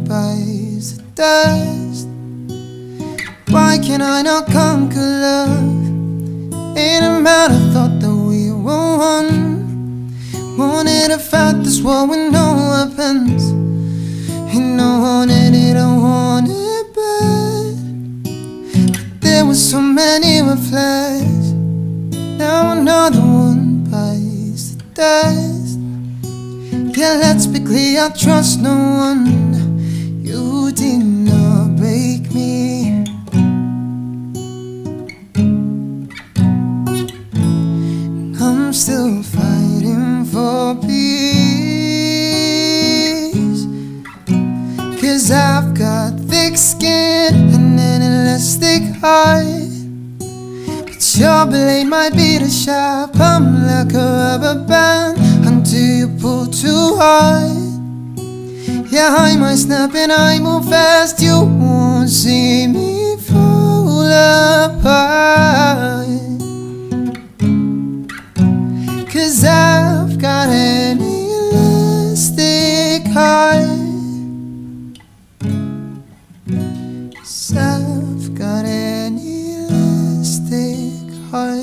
one bites the dust. Why can I not conquer love? In a matter thought that we were one. Wanted to fight this war with no weapons. And I wanted it, I wanted it bad. But there were so many red flags. Now another one bites the dust. Yeah, let's be clear, I trust no one. You did not break me. I'm still fighting for peace. 'Cause I've got thick skin and an elastic heart. But your blade might be the sharp. I'm like a rubber band until you pull too hard. Yeah, I might snap and I move fast. You won't see me fall apart. 'Cause I've got an elastic heart. 'Cause I've got an elastic heart.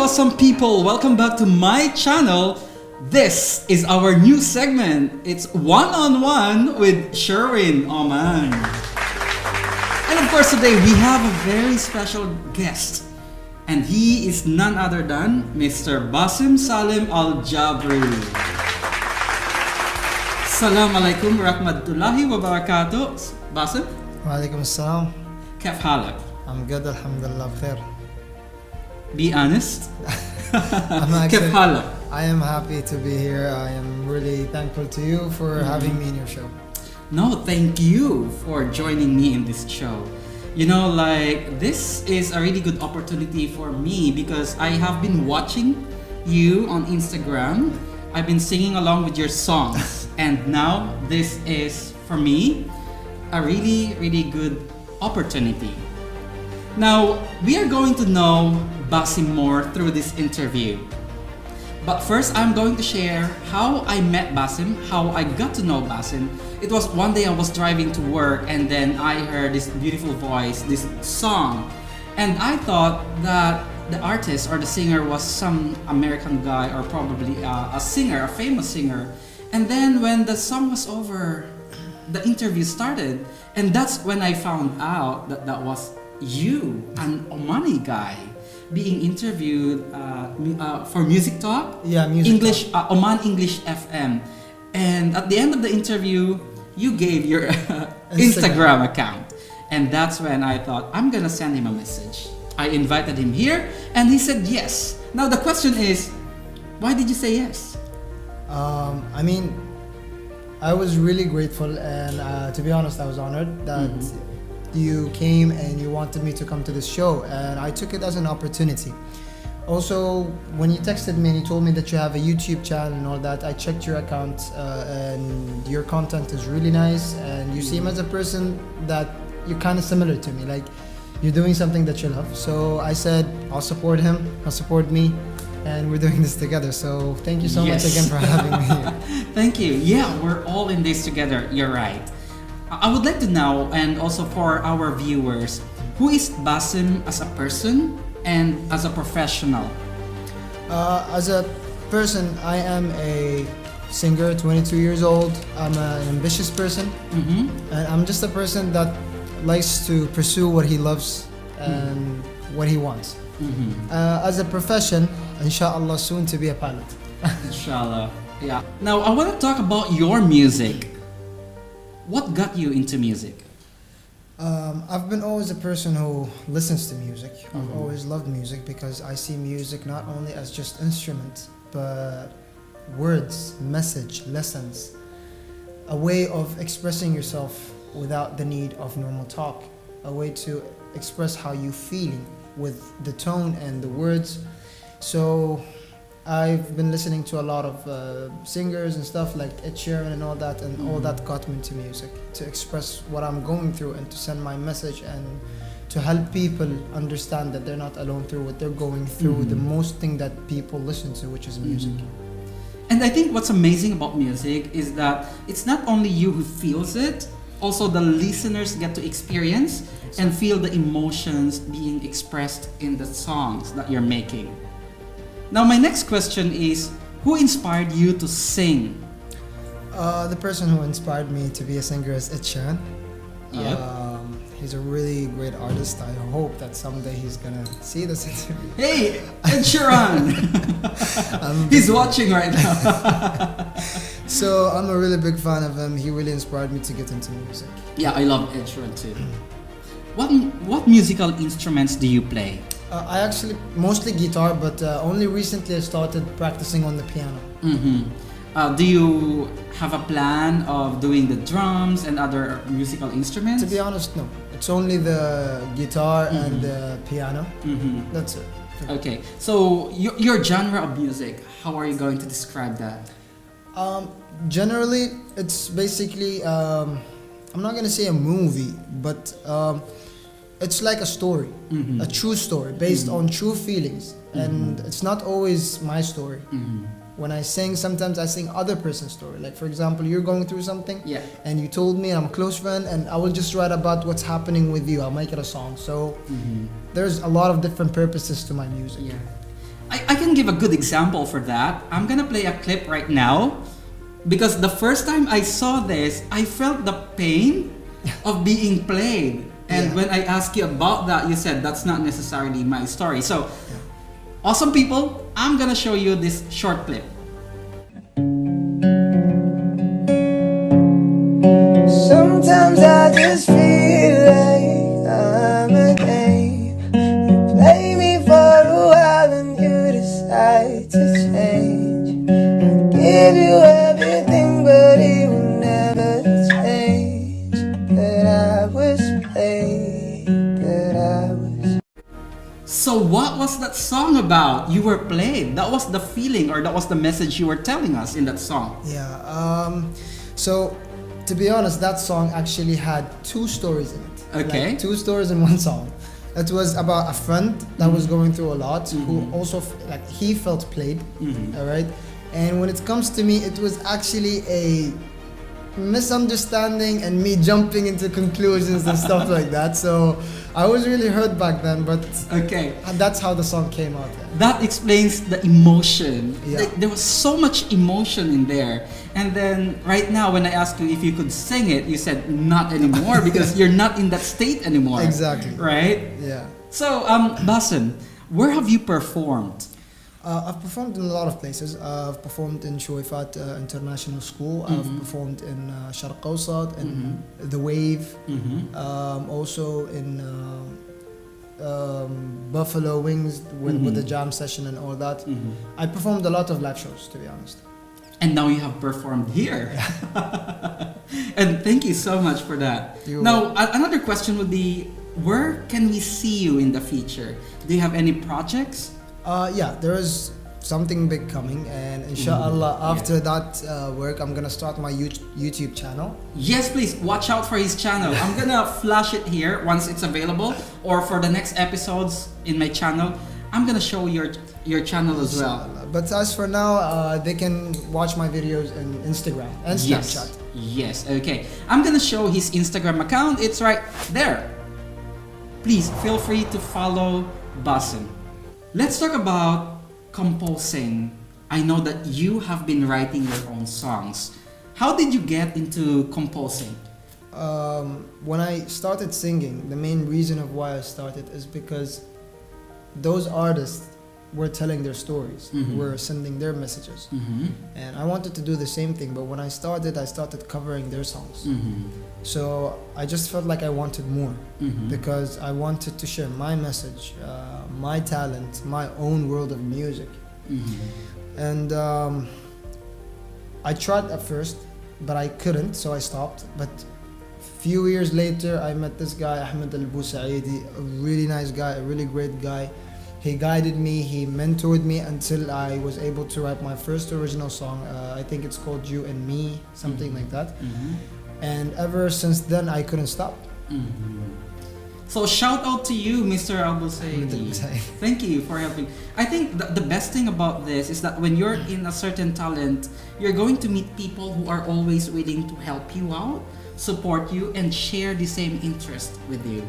Awesome people, welcome back to my channel. This is our new segment. It's one-on-one with Sherwin Auman. And of course today we have a very special guest. And he is none other than Mr. Basim Salim Al-Jabri. Assalamu alaikum rahmatullahi wa barakatuh. Basim? Walaikum assalam. كيف حالك? I'm good, alhamdulillah, bkhair. Be honest. I'm كيف حالك? I am happy to be here. I am really thankful to you for having me in your show. No, thank you for joining me in this show. You know, like, this is a really good opportunity for me because I have been watching you on Instagram. I've been singing along with your songs. And now this is, for me, a really, really good opportunity. Now, we are going to know Basim more through this interview. But first, I'm going to share how I met Basim, how I got to know Basim. It was one day I was driving to work and then I heard this beautiful voice, this song. And I thought that the artist or the singer was some American guy or probably a singer, a famous singer. And then when the song was over, the interview started. And that's when I found out that that was you, an Omani guy, being interviewed for Music Talk. Yeah, Music English, Oman English FM. And at the end of the interview, you gave your Instagram account. And that's when I thought, I'm gonna send him a message. I invited him here and he said yes. Now the question is, why did you say yes? I mean, I was really grateful and to be honest, I was honored that you came and you wanted me to come to this show, and I took it as an opportunity. Also, when you texted me and you told me that you have a YouTube channel and all that, I checked your account and your content is really nice, and you seem as a person that you're kind of similar to me, like you're doing something that you love. So I said, I'll support him, he'll support me, and we're doing this together. So thank you so much again for having me here. Thank you. Yeah, we're all in this together. You're right. I would like to know, and also for our viewers, who is Basim as a person and as a professional? As a person, I am a singer, 22 years old. I'm an ambitious person, and I'm just a person that likes to pursue what he loves and what he wants. As a profession, inshallah, soon to be a pilot. Inshallah, yeah. Now I want to talk about your music. What got you into music? I've been always a person who listens to music. I've always loved music because I see music not only as just instrument, but words, message, lessons, a way of expressing yourself without the need of normal talk, a way to express how you feeling with the tone and the words. So I've been listening to a lot of singers and stuff like Ed Sheeran and all that, and all that got me into music to express what I'm going through and to send my message and to help people understand that they're not alone through what they're going through, the most thing that people listen to, which is music. And I think what's amazing about music is that it's not only you who feels it, also the listeners get to experience and feel the emotions being expressed in the songs that you're making. Now, my next question is, who inspired you to sing? The person who inspired me to be a singer is Ed Sheeran. Yep. He's a really great artist. I hope that someday he's gonna see this interview. Hey, Ed Sheeran! He's watching right now. So I'm a really big fan of him. He really inspired me to get into music. Yeah, I love Ed Sheeran too. What musical instruments do you play? I actually mostly guitar, but only recently I started practicing on the piano. Do you have a plan of doing the drums and other musical instruments? To be honest, no. It's only the guitar and the piano. That's it. Okay, so your genre of music, how are you going to describe that? Generally, it's basically, I'm not gonna say a movie, but it's like a story, a true story based on true feelings, and it's not always my story. When I sing, sometimes I sing other person's story. Like for example, you're going through something, and you told me, I'm a close friend, and I will just write about what's happening with you. I'll make it a song. So there's a lot of different purposes to my music. Yeah, I can give a good example for that. I'm gonna play a clip right now, because the first time I saw this, I felt the pain of being played. And when I asked you about that, you said that's not necessarily my story. So, awesome people, I'm gonna show you this short clip. Sometimes I just feel like I'm a game. You play me for a while and you decide to change. I give you everything, but it will never change. That I was played, that I was. So what was that song about? You were played. That was the feeling, or that was the message you were telling us in that song. Yeah, so to be honest, that song actually had two stories in it. Okay. Like, two stories in one song. It was about a friend that was going through a lot, who also, like, he felt played, all right? And when it comes to me, it was actually a misunderstanding and me jumping into conclusions and stuff like that. So I was really hurt back then, but that's how the song came out. That explains the emotion. Yeah. Like, there was so much emotion in there. And then right now, when I asked you if you could sing it, you said not anymore because you're not in that state anymore. Exactly. Right? Yeah. So, Basim, where have you performed? I've performed in a lot of places. I've performed in Shuwaifat International School. I've performed in Sharq Awsat, in The Wave. Also in Buffalo Wings with the jam session and all that. I performed a lot of live shows, to be honest. And now you have performed here. And thank you so much for that. Now, another question would be, where can we see you in the future? Do you have any projects? Yeah, there is something big coming, and inshallah after that work, I'm gonna start my YouTube channel. Yes, please watch out for his channel. I'm gonna flash it here once it's available, or for the next episodes in my channel, I'm gonna show your channel as well. But as for now, they can watch my videos in Instagram and Snapchat. Yes, okay. I'm gonna show his Instagram account. It's right there. Please feel free to follow Basim. Let's talk about composing. I know that you have been writing your own songs. How did you get into composing? When I started singing, the main reason of why I started is because those artists were telling their stories, were sending their messages. And I wanted to do the same thing, but when I started covering their songs. So I just felt like I wanted more, because I wanted to share my message, my talent, my own world of music. And I tried at first, but I couldn't, so I stopped. But few years later, I met this guy, Ahmed Al-Busaidi, a really nice guy, a really great guy. He guided me, he mentored me until I was able to write my first original song. I think it's called You and Me, something like that. And ever since then, I couldn't stop. So shout out to you, Mr. Al-Busaidi. Thank you for helping. I think the best thing about this is that when you're in a certain talent, you're going to meet people who are always willing to help you out, support you, and share the same interest with you.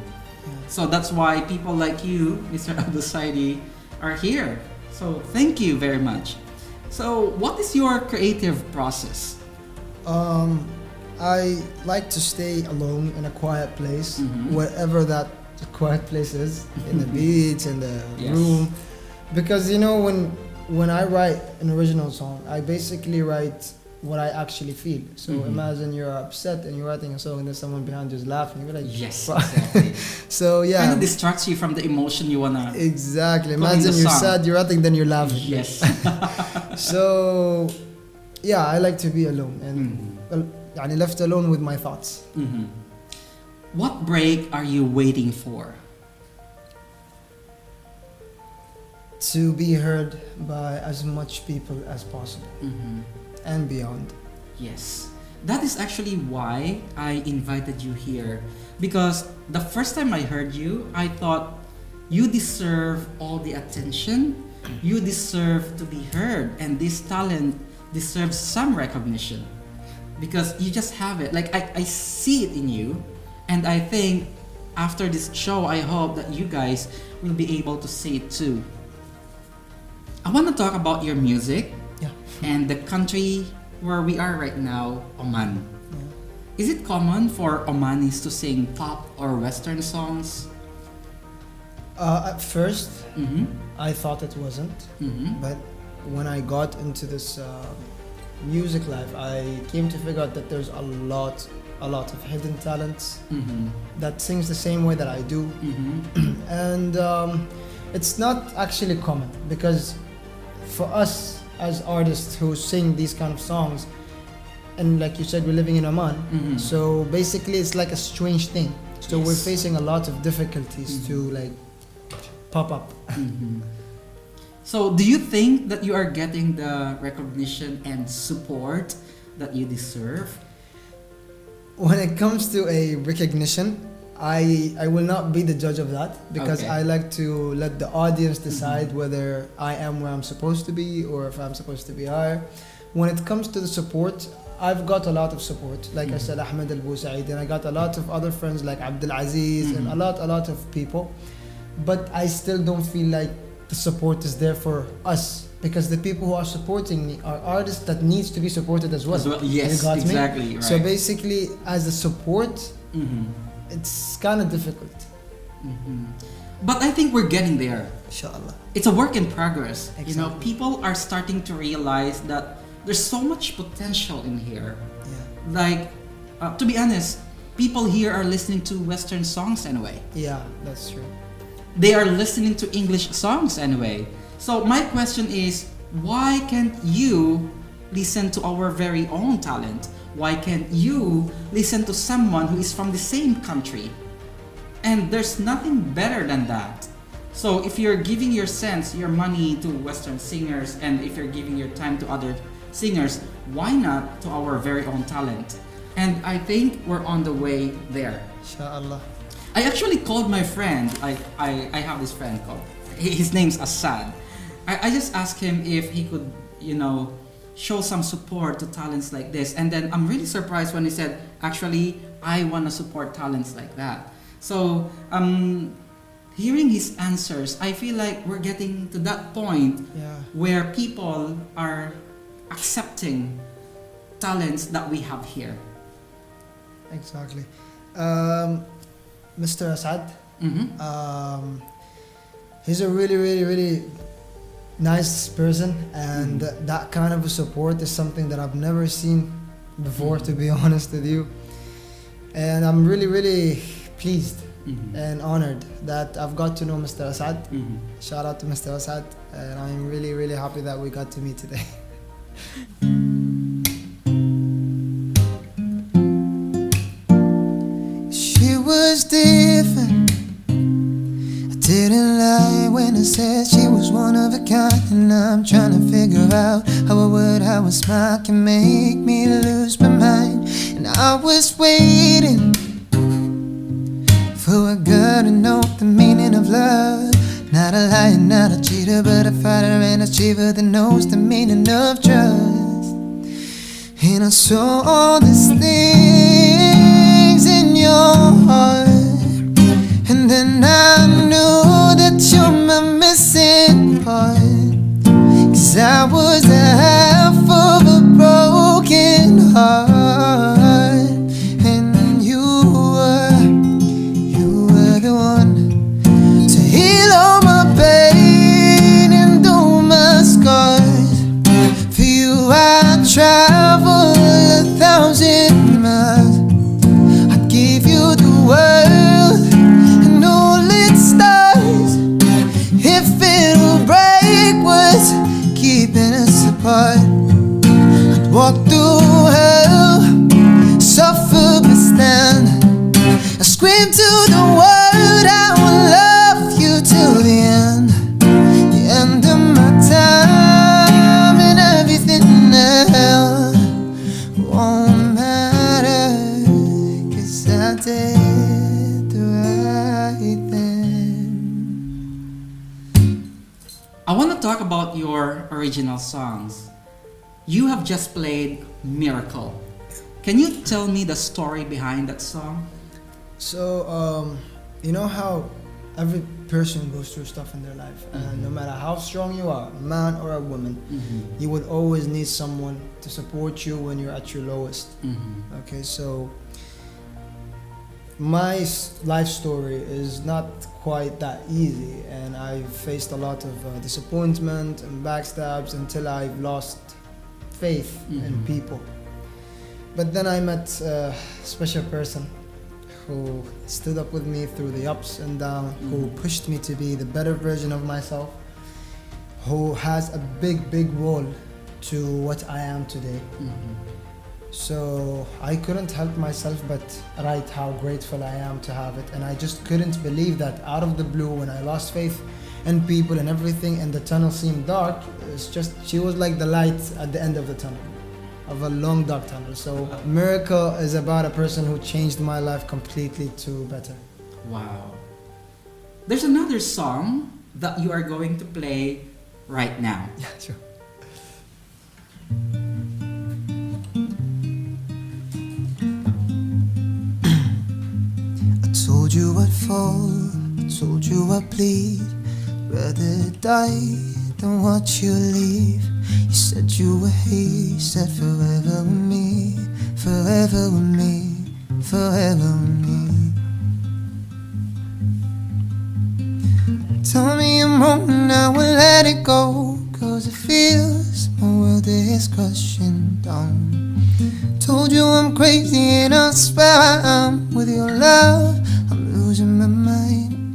So that's why people like you, Mr. Al-Busaidi, are here. So thank you very much. So what is your creative process? I like to stay alone in a quiet place, wherever that quiet place is, in the beach, in the room. Because you know, when I write an original song, I basically write what I actually feel. So imagine you're upset and you're writing a song and there's someone behind you is laughing. You're like, yes, exactly. So yeah, kind of distracts you from the emotion you wanna. Exactly. Imagine you're sad, you're writing, then you're laughing. Yes. So yeah, I like to be alone and left alone with my thoughts. What break are you waiting for? To be heard by as much people as possible and beyond. Yes, that is actually why I invited you here, because the first time I heard you, I thought you deserve all the attention, you deserve to be heard, and this talent deserves some recognition because you just have it. Like I see it in you, and I think after this show, I hope that you guys will be able to see it too. I want to talk about your music and the country where we are right now, Oman. Is it common for Omanis to sing pop or Western songs? At first, I thought it wasn't, but when I got into this music life, I came to figure out that there's a lot of hidden talents that sings the same way that I do, and it's not actually common because for us as artists who sing these kind of songs, and like you said, we're living in Oman, so basically it's like a strange thing. So we're facing a lot of difficulties to like pop up. So do you think that you are getting the recognition and support that you deserve? When it comes to a recognition, I will not be the judge of that because I like to let the audience decide whether I am where I'm supposed to be or if I'm supposed to be higher. When it comes to the support, I've got a lot of support. Like I said, Ahmed Al-Busaidi, and I got a lot of other friends like Abdul Aziz and a lot of people. But I still don't feel like the support is there for us because the people who are supporting me are artists that needs to be supported as well. Yes, you got exactly. Me? Right. So basically, as a support, it's kind of difficult. But I think we're getting there. Inshallah. It's a work in progress. Exactly. You know, people are starting to realize that there's so much potential in here. Like, to be honest, people here are listening to Western songs anyway. Yeah, that's true. They are listening to English songs anyway. So my question is, why can't you listen to our very own talent? Why can't you listen to someone who is from the same country? And there's nothing better than that. So if you're giving your sense, your money to Western singers, and if you're giving your time to other singers, why not to our very own talent? And I think we're on the way there. Inshallah. I actually called my friend. I have this friend called, his name's Assad. I just asked him if he could, show some support to talents like this. And then I'm really surprised when he said, actually, I want to support talents like that. So hearing his answers, I feel like we're getting to that point where people are accepting talents that we have here. Exactly. Mr. Assad, he's a really nice person, and that kind of a support is something that I've never seen before, to be honest with you. And I'm really pleased and honored that I've got to know Mr. Assad. Shout out to Mr. Assad, and I'm really happy that we got to meet today. said she was one of a kind, and I'm trying to figure out how a smile can make me lose my mind. And I was waiting for a girl to know the meaning of love. Not a liar, not a cheater, but a fighter and achiever that knows the meaning of trust. And I saw all these things in your heart, and then I knew that you're my missing part. 'Cause I was the half of a broken heart, and you were the one to heal all my pain and all my scars. For you I travel 1,000 miles. I'd give you the world and all its stars if it'll break what's keeping us apart. I'd walk through hell, suffer but stand. I scream to the world I will love you till the end of my time, and everything else won't matter, 'cause I did the right thing. I want to talk about your original songs. You have just played Miracle. Can you tell me the story behind that song? So, you know how every person goes through stuff in their life, and no matter how strong you are, a man or a woman, you would always need someone to support you when you're at your lowest. Okay, so my life story is not quite that easy, and I've faced a lot of disappointment and backstabs until I've lost faith in people. But then I met a special person who stood up with me through the ups and downs, who pushed me to be the better version of myself, who has a big role to what I am today. So I couldn't help myself but write how grateful I am to have it, and I just couldn't believe that out of the blue, when I lost faith in people and everything and the tunnel seemed dark, it's just, she was like the light at the end of the tunnel, of a long dark tunnel. So Miracle is about a person who changed my life completely to better. Wow. There's another song that you are going to play right now. Yeah, sure. I told you I'd fall, I told you I'd bleed, rather die than watch you leave. You said you were here, you said forever with me, forever with me, forever with me. Tell me I'm wrong and I will let it go, 'cause it feels my world is crushing down. Told you I'm crazy and I swear I am. With your love I'm losing my mind,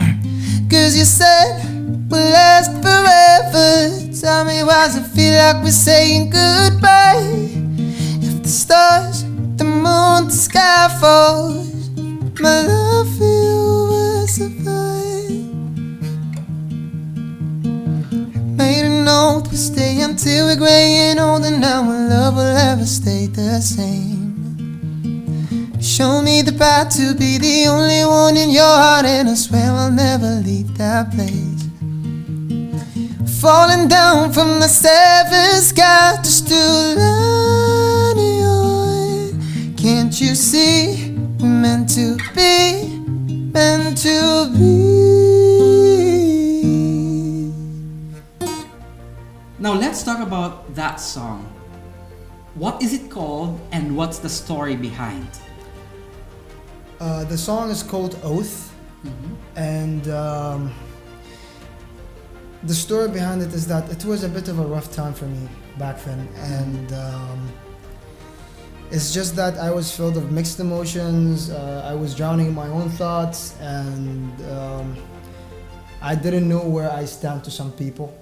'cause you said we'll last forever. Tell me, why does it feel like we're saying goodbye? If the stars, the moon, the sky falls, my love for you will survive. Made an oath we'll stay until we're grey and old, and now our love will ever stay the same. Show me the path to be the only one in your heart, and I swear I'll never leave that place. Falling down from the seventh sky just to land on. Can't you see we're meant to be, meant to be? Now let's talk about that song. What is it called and what's the story behind? The song is called Oath, and the story behind it is that it was a bit of a rough time for me back then, and it's just that I was filled with mixed emotions. I was drowning in my own thoughts, and I didn't know where I stand to some people.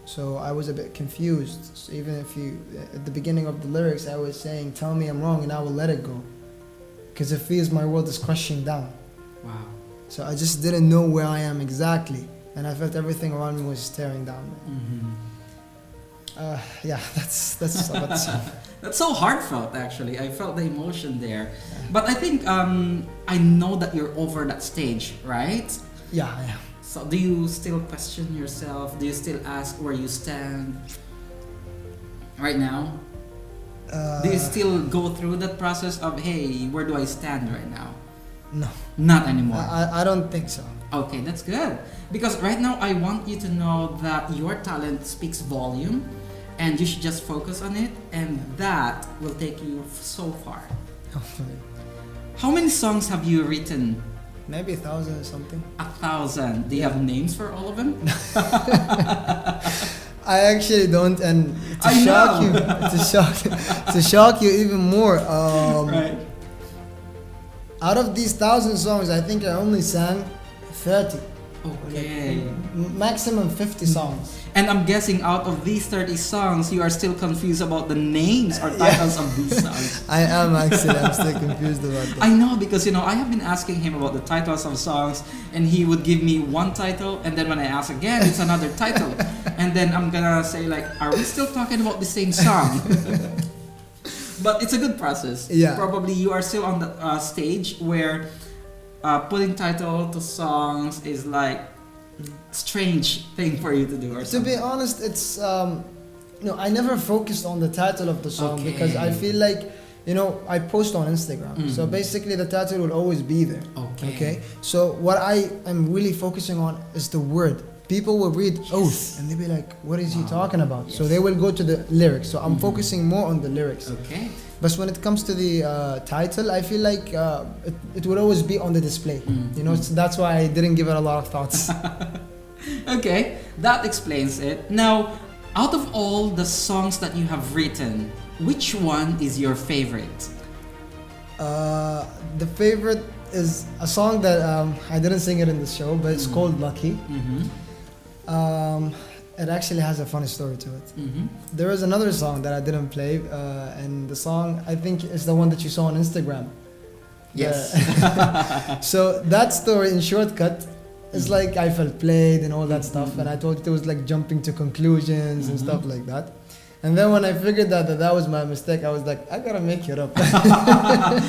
So I was a bit confused. So even if you, at the beginning of the lyrics, I was saying, tell me I'm wrong and I will let it go, because it feels my world is crushing down. Wow. So I just didn't know where I am exactly. and I felt everything around me was staring down. Yeah, that's That's so heartfelt, actually. I felt the emotion there. But I think I know that you're over that stage, right? yeah, I am. So do you still question yourself? Do you still ask where you stand right now? Do you still go through that process of, hey, where do I stand right now? No, Not anymore. I don't think so. Okay, that's good. Because right now I want you to know that your talent speaks volume and you should just focus on it, and that will take you so far. Hopefully. How many songs have you written? Maybe 1,000 or something. 1,000. Do you have names for all of them? I actually don't, and to I shock know. you, to shock you even more. Right. Out of these 1,000 songs, I think I only sang 30, Okay. maximum 50 songs. And I'm guessing out of these 30 songs, you are still confused about the names or titles of these songs. I am actually. I'm still confused about that. I know, because I have been asking him about the titles of songs, and he would give me one title, and then when I ask again, it's another title. And then I'm gonna say like, are we still talking about the same song? But it's a good process. Yeah. Probably you are still on the stage where putting title to songs is like strange thing for you to do, or To something. be honest, it's I never focused on the title of the song Okay. because I feel like I post on Instagram, so basically the title will always be there. Okay. So what I am really focusing on is the word. People will read oath and they'll be like, what is he talking about? So Yes. they will go to the lyrics. So I'm focusing more on the lyrics. Okay. But when it comes to the title, I feel like it will always be on the display. So that's why I didn't give it a lot of thoughts. Okay, that explains it. Now, out of all the songs that you have written, which one is your favorite? The favorite is a song that I didn't sing it in the show, but it's called Lucky. It actually has a funny story to it. There is another song that I didn't play, and the song I think is the one that you saw on Instagram. Yes. So that story in shortcut is like I felt played and all that stuff, and I thought it was like jumping to conclusions and stuff like that. And then when I figured that was my mistake, I was like, I gotta make it up.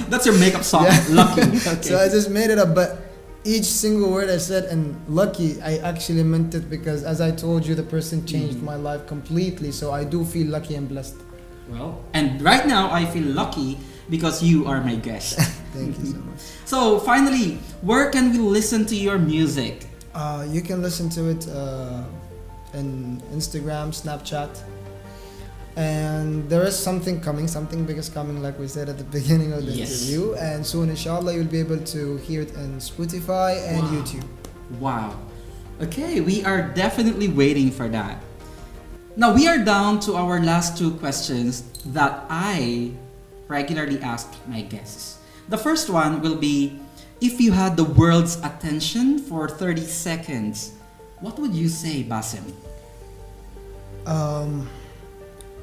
That's your makeup song, Yeah. Lucky. Okay. So I just made it up, but each single word I said and lucky, I actually meant it because as I told you, the person changed my life completely. So I do feel lucky and blessed. Well, and right now I feel lucky because you are my guest. Thank you so much. So finally, where can we listen to your music? You can listen to it in Instagram, Snapchat. And there is something big is coming, like we said at the beginning of the interview. And soon, inshallah, you'll be able to hear it in Spotify and YouTube. Wow. Okay, we are definitely waiting for that. Now we are down to our last two questions that I regularly ask my guests. The first one will be, if you had the world's attention for 30 seconds, what would you say, Basim?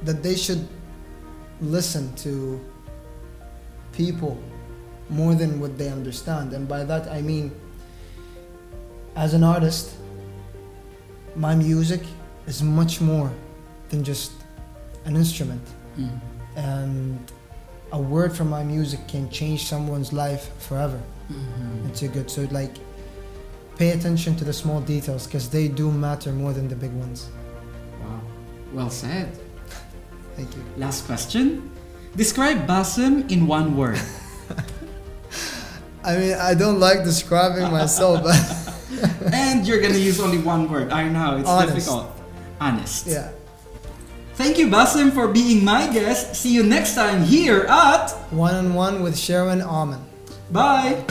That they should listen to people more than what they understand. And by that I mean, as an artist, my music is much more than just an instrument. And a word from my music can change someone's life forever. It's a good. So like, pay attention to the small details because they do matter more than the big ones. Wow. Well said. Thank you. Last question. Describe Basim in one word. I mean, I don't like describing myself, but And you're gonna use only one word. I know, it's Honest. difficult. Honest. yeah. Thank you, Basim, for being my guest. See you next time here at One-on-one with Sherwin Auman. Bye.